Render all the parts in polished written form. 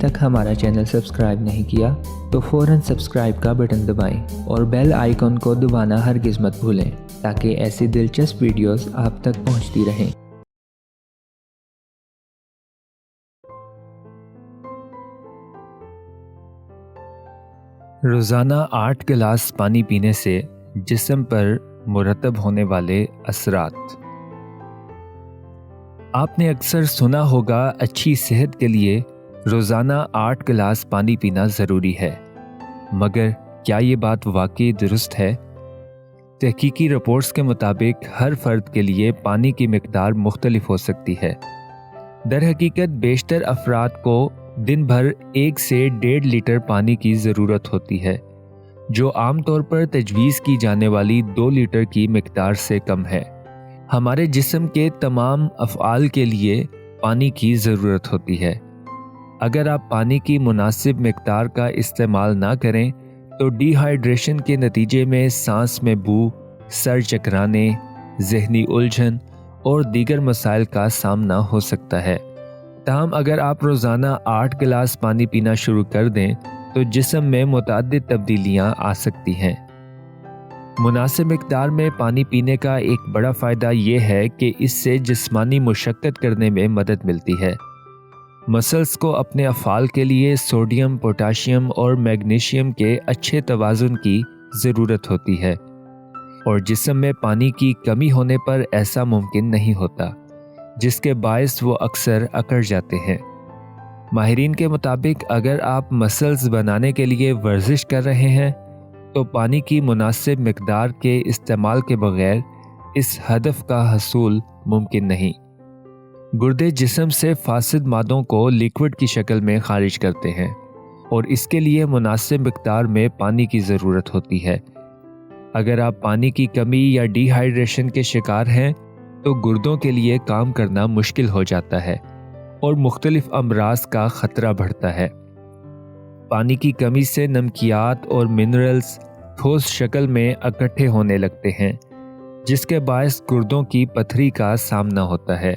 तक हमारा channel subscribe नहीं किया तो फ़ौरन सब्सक्राइब का बटन दबाएं और बेल आइकन को दबाना हरगिज़ मत भूलें ताकि ऐसी दिलचस्प वीडियोस आप तक पहुंचती रहें। रोज़ाना 8 गिलास पानी पीने से जिस्म पर मुरतब होने वाले असरात। आपने अक्सर सुना होगा अच्छी सेहत के लिए रोज़ाना 8 गिलास पानी पीना ज़रूरी है, मगर क्या ये बात वाकई दुरुस्त है? तहकीकी रिपोर्ट्स के मुताबिक हर फर्द के लिए पानी की मिकदार मुख्तलिफ हो सकती है। दर हकीकत बेशतर अफराद को दिन भर 1 से 1.5 लीटर पानी की ज़रूरत होती है, जो आमतौर पर तजवीज़ की जाने वाली 2 लीटर की मिकदार से कम है। हमारे जिस्म के तमाम अफ़आल के लिए पानी की ज़रूरत होती है। अगर आप पानी की मुनासिब मिकदार का इस्तेमाल ना करें तो डिहाइड्रेशन के नतीजे में सांस में बू, सर चकराने, ज़हनी उलझन और दीगर मसाइल का सामना हो सकता है। ताहम अगर आप रोज़ाना 8 गिलास पानी पीना शुरू कर दें तो जिस्म में मुतअद्दिद तब्दीलियाँ आ सकती हैं। मुनासिब मिकदार में पानी पीने का एक बड़ा फ़ायदा ये है कि इससे जिस्मानी मुशक्क़त करने में मदद मिलती है। मसल्स को अपने अफ़आल के लिए सोडियम, पोटाशियम और मैग्नीशियम के अच्छे तवाज़ुन की ज़रूरत होती है और जिस्म में पानी की कमी होने पर ऐसा मुमकिन नहीं होता, जिसके बायस वो अक्सर अकड़ जाते हैं। माहिरीन के मुताबिक अगर आप मसल्स बनाने के लिए वर्जिश कर रहे हैं तो पानी की मुनासिब मिकदार के इस्तेमाल के बगैर इस हदफ का हसूल मुमकिन नहीं। गुर्दे जिस्म से फासिद मादों को लिक्विड की शक्ल में खारिज करते हैं और इसके लिए मुनासिब मिकदार में पानी की ज़रूरत होती है। अगर आप पानी की कमी या डिहाइड्रेशन के शिकार हैं तो गुर्दों के लिए काम करना मुश्किल हो जाता है और मुख्तलिफ अमराज का ख़तरा बढ़ता है। पानी की कमी से नमकियात और मिनरल्स ठोस शक्ल में इकट्ठे होने लगते हैं, जिसके बायस गुर्दों की पथरी का सामना होता है।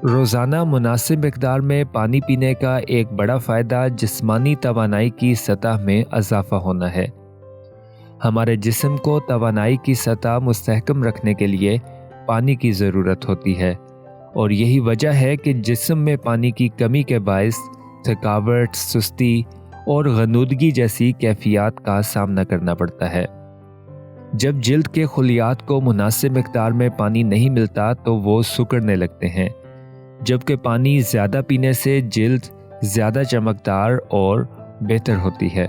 रोज़ाना मुनासिब मिकदार में पानी पीने का एक बड़ा फ़ायदा जिस्मानी तवानाई की सतह में इजाफ़ा होना है। हमारे जिस्म को तवानाई की सतह मुस्तहकम रखने के लिए पानी की ज़रूरत होती है और यही वजह है कि जिस्म में पानी की कमी के बायस थकावट, सुस्ती और गनूदगी जैसी कैफियत का सामना करना पड़ता है। जब जिल्द के खुलियात को मुनासिब मिकदार में पानी नहीं मिलता तो वो सिकुड़ने लगते हैं, जबकि पानी ज़्यादा पीने से जिल्द ज़्यादा चमकदार और बेहतर होती है।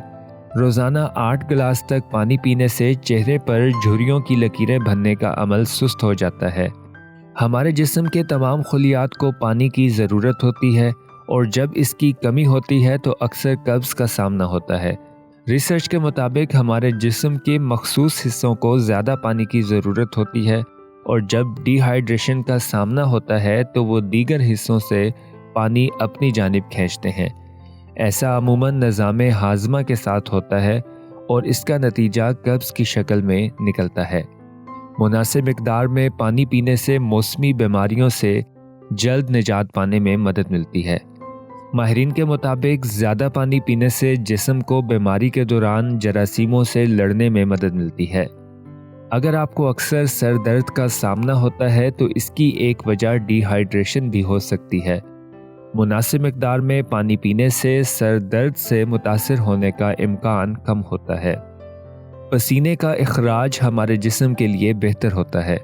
रोज़ाना 8 गिलास तक पानी पीने से चेहरे पर झुर्रियों की लकीरें बनने का अमल सुस्त हो जाता है। हमारे जिस्म के तमाम खुलियात को पानी की ज़रूरत होती है और जब इसकी कमी होती है तो अक्सर कब्ज़ का सामना होता है। रिसर्च के मुताबिक हमारे जिस्म के मखसूस हिस्सों को ज़्यादा पानी की ज़रूरत होती है और जब डिहाइड्रेशन का सामना होता है तो वो दीगर हिस्सों से पानी अपनी जानिब खींचते हैं। ऐसा अमूमन निज़ाम हाज़मा के साथ होता है और इसका नतीजा कब्ज़ की शक्ल में निकलता है। मुनासिब मिकदार में पानी पीने से मौसमी बीमारियों से जल्द निजात पाने में मदद मिलती है। माहिरीन के मुताबिक ज़्यादा पानी पीने से जिस्म को बीमारी के दौरान जरासीमों से लड़ने में मदद मिलती है। अगर आपको अक्सर सर दर्द का सामना होता है तो इसकी एक वजह डिहाइड्रेशन भी हो सकती है। मुनासिब मिकदार में पानी पीने से सर दर्द से मुतासिर होने का इम्कान कम होता है। पसीने का इखराज हमारे जिस्म के लिए बेहतर होता है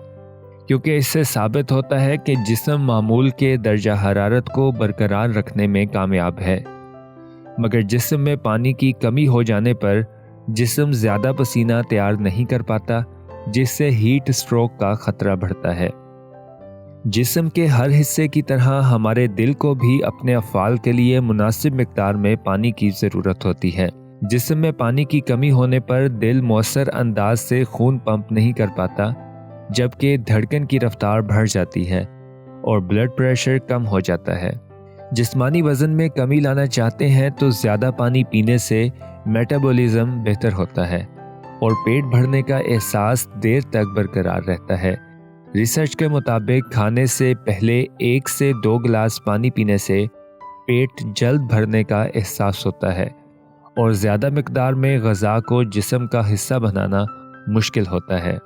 क्योंकि इससे साबित होता है कि जिस्म मामूल के दर्जा हरारत को बरकरार रखने में कामयाब है। मगर जिस्म में पानी की कमी हो जाने पर जिस्म ज़्यादा पसीना तैयार नहीं कर पाता, जिससे हीट स्ट्रोक का ख़तरा बढ़ता है। जिस्म के हर हिस्से की तरह हमारे दिल को भी अपने अफ़आल के लिए मुनासिब मिकदार में पानी की ज़रूरत होती है। जिस्म में पानी की कमी होने पर दिल मौसर अंदाज से खून पंप नहीं कर पाता, जबकि धड़कन की रफ्तार बढ़ जाती है और ब्लड प्रेशर कम हो जाता है। जिस्मानी वज़न में कमी लाना चाहते हैं तो ज़्यादा पानी पीने से मेटाबॉलिज्म बेहतर होता है और पेट भरने का एहसास देर तक बरकरार रहता है। रिसर्च के मुताबिक खाने से पहले 1 से 2 गिलास पानी पीने से پیٹ جلد بھرنے کا احساس ہوتا ہے اور زیادہ مقدار میں غذا کو جسم کا حصہ بنانا مشکل ہوتا ہے۔